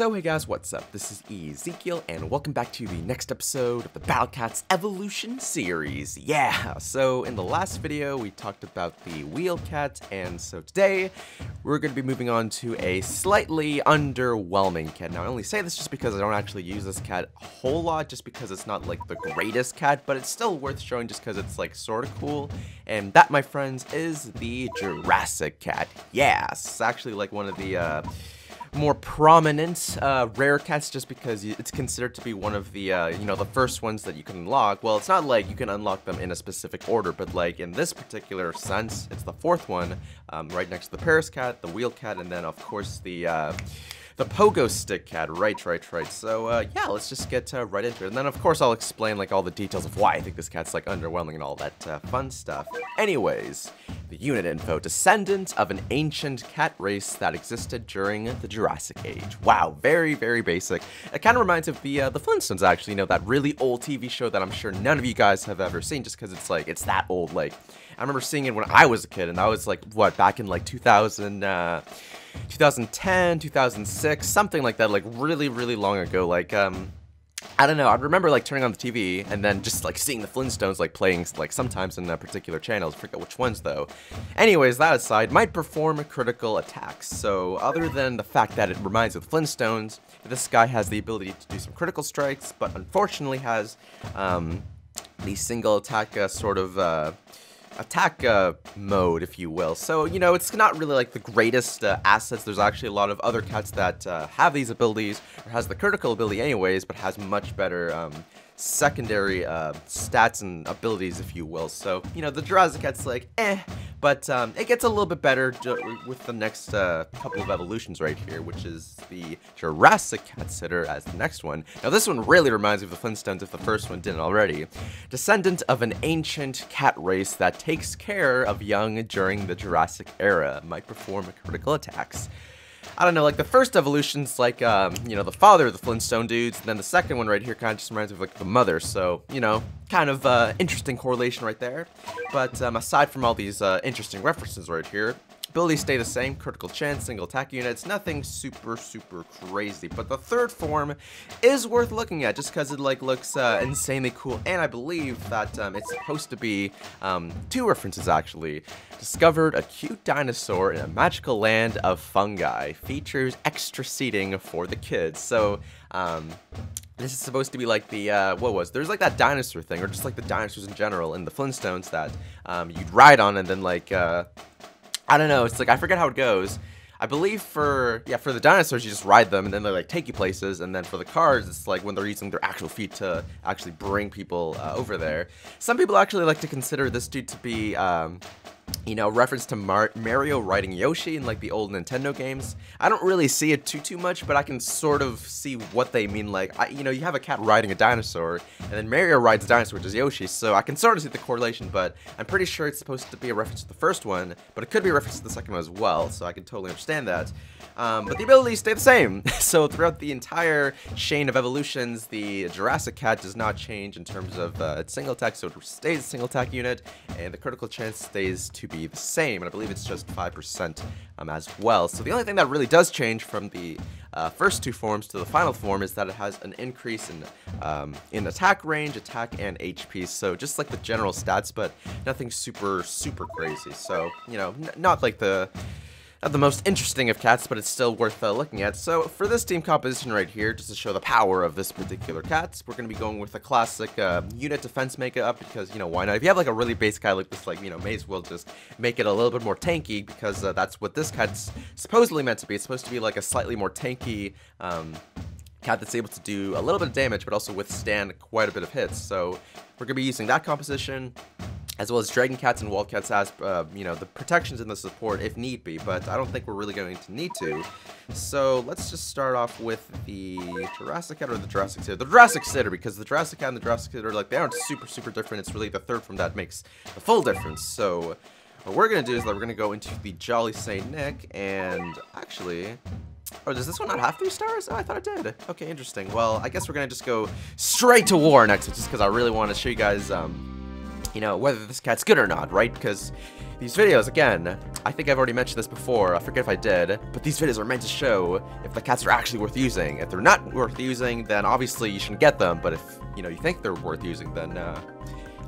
So hey guys, what's up? This is Ezekiel, and welcome back to the next episode of the Battle Cats Evolution series. Yeah, so in the last video, we talked about the wheel cat, and so today, we're going to be moving on to a slightly underwhelming cat. Now, I only say this just because I don't actually use this cat a whole lot, just because it's not, like, the greatest cat, but it's still worth showing just because it's, like, sort of cool. And that, my friends, is the Jurassic Cat. Yes, it's actually, like, one of the, more prominent rare cats, just because it's considered to be one of the the first ones that you can unlock. Well, it's not like you can unlock them in a specific order, but like in this particular sense, it's the fourth one, right next to the Paris cat, the wheel cat, and then of course the pogo stick cat. Right. So yeah, let's just get right into it, and then of course I'll explain like all the details of why I think this cat's like underwhelming and all that fun stuff. Anyways, the unit info: descendant of an ancient cat race that existed during the Jurassic Age. Wow, very basic. It kind of reminds of the Flintstones, actually. You know, that really old TV show that I'm sure none of you guys have ever seen, just because it's like it's that old. Like, I remember seeing it when I was a kid, and I was like, what, back in like 2010, 2006, something like that, like really long ago. Like, I don't know, I remember like turning on the TV and then just like seeing the Flintstones like playing like sometimes in particular channels, forget which ones though. Anyways, that aside, might perform critical attacks. So other than the fact that it reminds of the Flintstones, this guy has the ability to do some critical strikes, but unfortunately has the single attack attack mode, if you will. So, you know, it's not really like the greatest assets. There's actually a lot of other cats that have these abilities, or has the critical ability anyways, but has much better secondary stats and abilities, if you will. So, you know, the Jurassic Cat's like, but it gets a little bit better with the next couple of evolutions right here, which is the Jurassic Cat Sitter as the next one. Now, this one really reminds me of the Flintstones if the first one didn't already. Descendant of an ancient cat race that takes care of young during the Jurassic era, might perform critical attacks. I don't know, like the first evolution's like, you know, the father of the Flintstone dudes, and then the second one right here kind of just reminds me of like the mother, so, you know, kind of interesting correlation right there. But aside from all these interesting references right here, abilities stay the same: critical chance, single attack units, nothing super crazy. But the third form is worth looking at just because it like looks insanely cool, and I believe that it's supposed to be two references actually. Discovered a cute dinosaur in a magical land of fungi. Features extra seating for the kids. So this is supposed to be like the, there's like that dinosaur thing, or just like the dinosaurs in general in the Flintstones that you'd ride on, and then like, I don't know, it's like, I forget how it goes. I believe for the dinosaurs, you just ride them, and then they like take you places, and then for the cars, it's like when they're using their actual feet to actually bring people over there. Some people actually like to consider this dude to be, you know, reference to Mario riding Yoshi in like the old Nintendo games. I don't really see it too much, but I can sort of see what they mean. Like, you know, you have a cat riding a dinosaur, and then Mario rides a dinosaur, which is Yoshi, so I can sort of see the correlation, but I'm pretty sure it's supposed to be a reference to the first one, but it could be a reference to the second one as well, so I can totally understand that. But the abilities stay the same. So throughout the entire chain of evolutions, the Jurassic Cat does not change in terms of its single attack, so it stays a single attack unit, and the critical chance stays to be the same, and I believe it's just 5% as well. So the only thing that really does change from the first two forms to the final form is that it has an increase in attack range, attack, and HP. So just like the general stats, but nothing super crazy. So, you know, not like not the most interesting of cats, but it's still worth looking at. So for this team composition right here, just to show the power of this particular cat, we're going to be going with a classic unit defense makeup, because, you know, why not? If you have like a really base guy like this, like, you know, may as well just make it a little bit more tanky, because that's what this cat's supposedly meant to be. It's supposed to be like a slightly more tanky cat that's able to do a little bit of damage, but also withstand quite a bit of hits. So we're going to be using that composition, as well as Dragon Cats and Wildcats as, you know, the protections and the support if need be, but I don't think we're really going to need to. So let's just start off with the Jurassic Cat, or the Jurassic Sitter. The Jurassic Sitter, because the Jurassic Cat and the Jurassic Sitter, like, they aren't super different. It's really the third form that makes the full difference. So what we're going to do is that we're going to go into the Jolly Saint Nick, and actually... Oh, does this one not have 3 stars? Oh, I thought it did. Okay, interesting. Well, I guess we're going to just go straight to war next, just because I really want to show you guys, you know, whether this cat's good or not, right? Because these videos, again, I think I've already mentioned this before, I forget if I did, but these videos are meant to show if the cats are actually worth using. If they're not worth using, then obviously you shouldn't get them, but if, you know, you think they're worth using, then,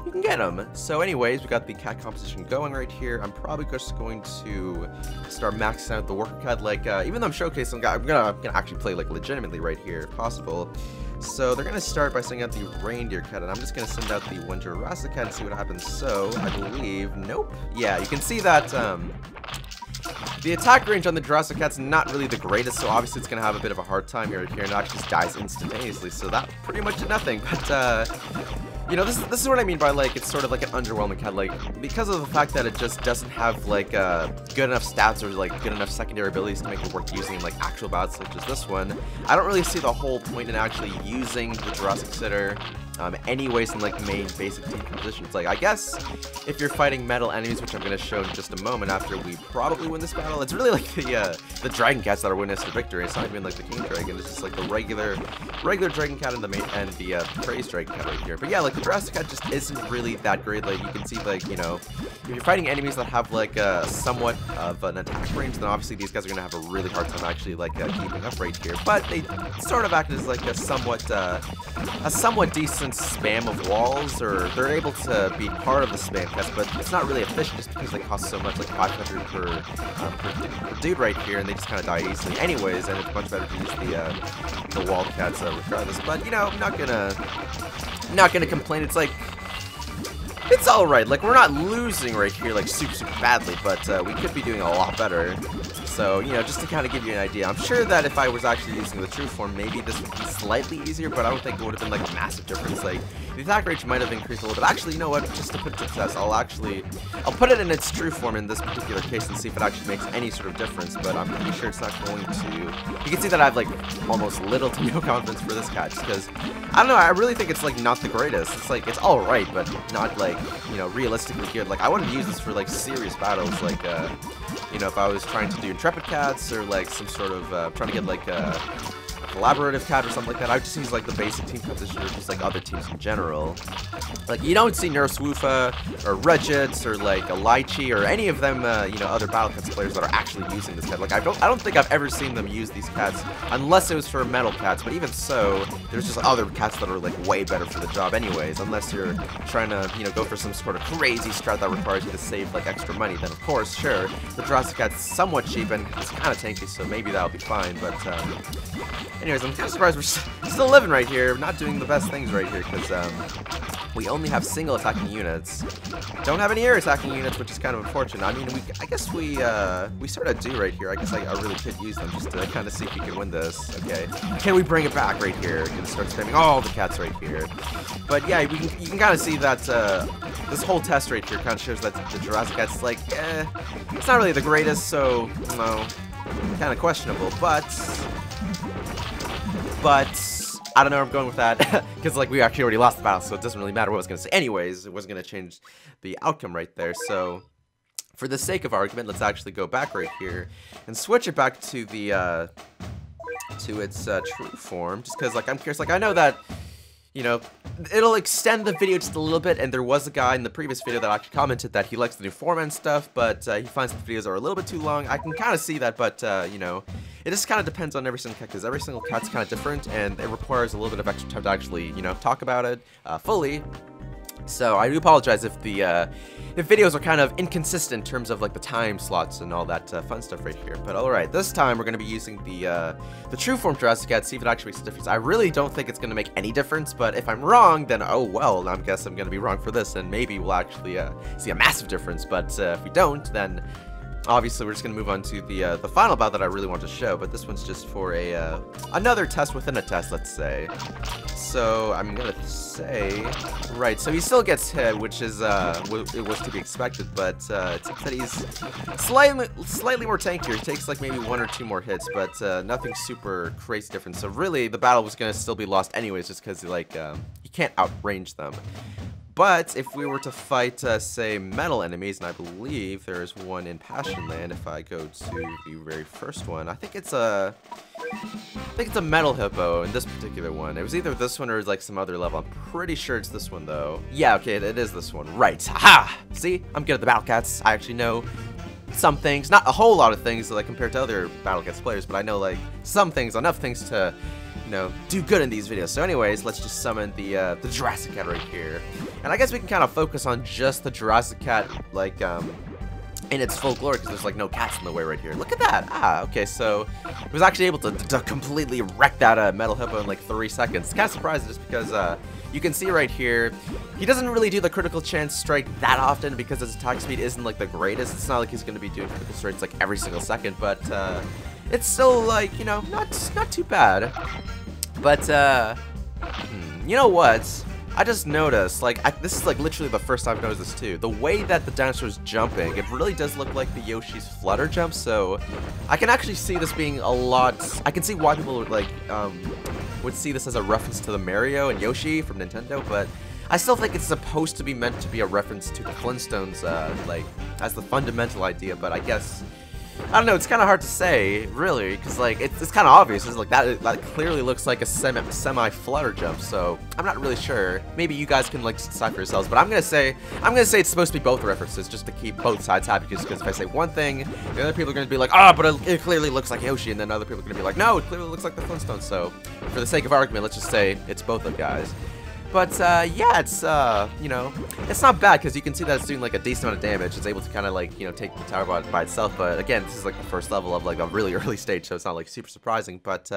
you can get them. So anyways, we got the cat composition going right here. I'm probably just going to start maxing out the worker cat, like, even though I'm showcasing, I'm gonna actually play, like, legitimately right here, if possible. So they're gonna start by sending out the reindeer cat, and I'm just gonna send out the one Jurassic cat and see what happens. So, I believe, nope. Yeah, you can see that, the attack range on the Jurassic Cat's not really the greatest, so obviously it's going to have a bit of a hard time right here, and it actually just dies instantaneously, so that pretty much did nothing. But, you know, this is what I mean by, like, it's sort of like an underwhelming cat, like, because of the fact that it just doesn't have, like, good enough stats or, like, good enough secondary abilities to make it worth using in, like, actual battles such as this one. I don't really see the whole point in actually using the Jurassic Sitter, anyways in, like, main basic team compositions. Like, I guess if you're fighting metal enemies, which I'm going to show in just a moment after we probably win this battle, it's really like the dragon cats that are witness to victory. It's not even like the king dragon, it's just like the regular dragon cat and the praise dragon cat right here. But yeah, like the Jurassic cat just isn't really that great. Like you can see, like, you know, if you're fighting enemies that have like somewhat of an attack range, then obviously these guys are going to have a really hard time actually like keeping up right here. But they sort of act as like a somewhat decent spam of walls, or they're able to be part of the spam cats, but it's not really efficient just because they cost so much, like 500 per dude right here, and they just kind of die easily anyways, and it's much better to use the wall cats regardless. But you know, I'm not gonna complain. It's like, it's alright. Like, we're not losing right here like super badly, but we could be doing a lot better. So, you know, just to kind of give you an idea, I'm sure that if I was actually using the true form, maybe this would be slightly easier, but I don't think it would have been like a massive difference. Like, the attack range might have increased a little bit. Actually, you know what? Just to put it to the test, I'll put it in its true form in this particular case and see if it actually makes any sort of difference, but I'm pretty sure it's not going to. You can see that I have like almost little to no confidence for this cat, just because, I don't know, I really think it's like not the greatest. It's like, it's alright, but not like, you know, realistically good. Like, I wouldn't use this for like serious battles, like, you know, if I was trying to do intrepid cats or like some sort of trying to get like a collaborative cat or something like that, I would just use like the basic team composition or just like other teams in general. Like, you don't see Nurse Woofa or Regits or like a Lychee or any of them, you know, other Battle Cats players that are actually using this cat. Like, I don't think I've ever seen them use these cats unless it was for metal cats, but even so, there's just other cats that are like way better for the job anyways, unless you're trying to, you know, go for some sort of crazy strat that requires you to save like extra money. Then of course, sure, the Jurassic Cat's somewhat cheap and it's kind of tanky, so maybe that'll be fine, but anyways, I'm kind of surprised we're still living right here, not doing the best things right here, because we only have single attacking units. Don't have any air attacking units, which is kind of unfortunate. I mean, I guess we sort of do right here. I guess I really could use them just to kind of see if we can win this. Okay, can we bring it back right here and start spamming all the cats right here? But yeah, you can kind of see that this whole test right here kind of shows that the Jurassic Cat's like, it's not really the greatest, so, you know, kind of questionable, but I don't know where I'm going with that, because like we actually already lost the battle, so it doesn't really matter what I was going to say. Anyways, it wasn't going to change the outcome right there, so for the sake of argument, let's actually go back right here and switch it back to the to its true form, just because like I'm curious. Like, I know that, you know, it'll extend the video just a little bit, and there was a guy in the previous video that actually commented that he likes the new form and stuff, but he finds the videos are a little bit too long. I can kind of see that, but you know, it just kind of depends on every single cat, because every single cat's kind of different, and it requires a little bit of extra time to actually, you know, talk about it fully. So I do apologize if the videos are kind of inconsistent in terms of like the time slots and all that fun stuff right here. But alright, this time we're going to be using the true form Jurassic Cat, see if it actually makes a difference. I really don't think it's going to make any difference, but if I'm wrong, then oh well, I guess I'm going to be wrong for this, and maybe we'll actually see a massive difference. But if we don't, then obviously we're just going to move on to the final battle that I really want to show, but this one's just for a another test within a test, let's say. So I'm going to say, right, so he still gets hit, which is, it was to be expected, but it seems that he's slightly more tankier. He takes like maybe 1 or 2 more hits, but nothing super crazy different. So really, the battle was going to still be lost anyways, just because like, you can't outrange them. But if we were to fight, say, metal enemies, and I believe there is one in Passion Land, if I go to the very first one, I think it's a I think it's a metal hippo in this particular one. It was either this one or like some other level. I'm pretty sure it's this one though. Yeah, okay, it is this one. Right. Haha! See? I'm good at the Battle Cats. I actually know some things. Not a whole lot of things like compared to other Battle Cats players, but I know like some things, enough things to, you know, do good in these videos. So anyways, let's just summon the Jurassic Cat right here. And I guess we can kind of focus on just the Jurassic Cat, like, in its full glory, because there's like no cats in the way right here. Look at that. Ah, okay, so it was actually able to completely wreck that metal hippo in like 3 seconds. Kind of surprised just because you can see right here, he doesn't really do the critical chance strike that often because his attack speed isn't like the greatest. It's not like he's going to be doing critical strikes like every single second, but it's still like, you know, not too bad. But you know what? I just noticed, like, this is like literally the first time I've noticed this too. The way that the dinosaur's jumping, it really does look like the Yoshi's flutter jump, so I can actually see this being a lot. I can see why people would like would see this as a reference to the Mario and Yoshi from Nintendo, but I still think it's supposed to be meant to be a reference to the Flintstones, like, as the fundamental idea, but I guess, I don't know, it's kind of hard to say, really, because, like, it's kind of obvious. It's like, that clearly looks like a semi-flutter jump, so I'm not really sure. Maybe you guys can, like, decide for yourselves, but I'm gonna say it's supposed to be both references, just to keep both sides happy, because if I say one thing, the other people are gonna be like, oh, but it clearly looks like Yoshi, and then other people are gonna be like, no, it clearly looks like the Flintstones, so for the sake of argument, let's just say it's both of guys. But, yeah, it's, you know, it's not bad, because you can see that it's doing, like, a decent amount of damage. It's able to kind of, like, you know, take the tower by itself, but, again, this is, like, the first level of, like, a really early stage, so it's not, like, super surprising, but,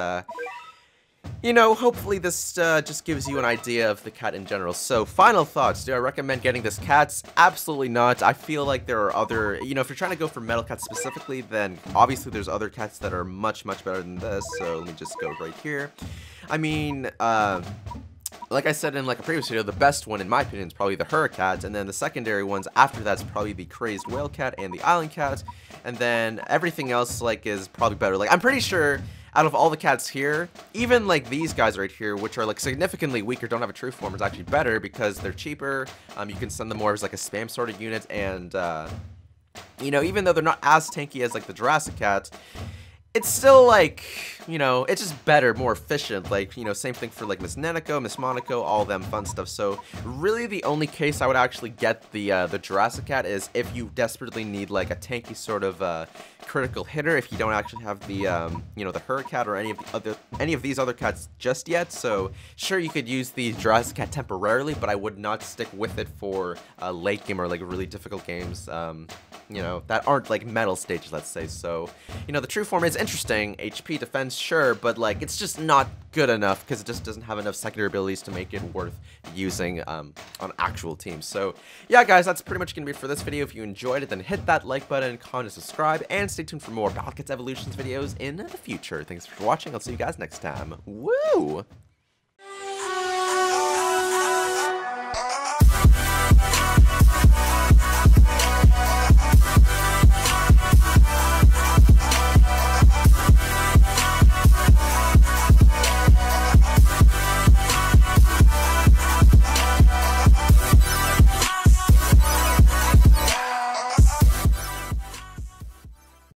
you know, hopefully this, just gives you an idea of the cat in general. So, final thoughts. Do I recommend getting this cat? Absolutely not. I feel like there are other, you know, if you're trying to go for metal cats specifically, then obviously there's other cats that are much, much better than this, so let me just go right here. I mean, like I said in like a previous video, the best one in my opinion is probably the Rare Cat, and then the secondary ones after that's probably the Crazed Whale Cat and the Island Cat, and then everything else like is probably better. Like I'm pretty sure out of all the cats here, even like these guys right here, which are like significantly weaker, don't have a true form, is actually better because they're cheaper. You can send them more as like a spam sort of unit, and you know, even though they're not as tanky as like the Jurassic Cat, it's still like, you know, it's just better, more efficient. Like, you know, same thing for like Miss Nanako, Miss Monaco, all them fun stuff. So really the only case I would actually get the Jurassic Cat is if you desperately need like a tanky sort of critical hitter, if you don't actually have the you know, the Rare Cat or any of these other cats just yet. So sure, you could use the Jurassic Cat temporarily, but I would not stick with it for late game or like really difficult games, you know, that aren't like metal stages, let's say. So, you know, the true form is interesting, HP, defense, sure, but like it's just not good enough because it just doesn't have enough secondary abilities to make it worth using on actual teams. So yeah, guys, that's pretty much gonna be it for this video. If you enjoyed it, then hit that like button, comment, subscribe, and stay tuned for more Battle Cats Evolutions videos in the future. Thanks for watching. I'll see you guys next time. Woo!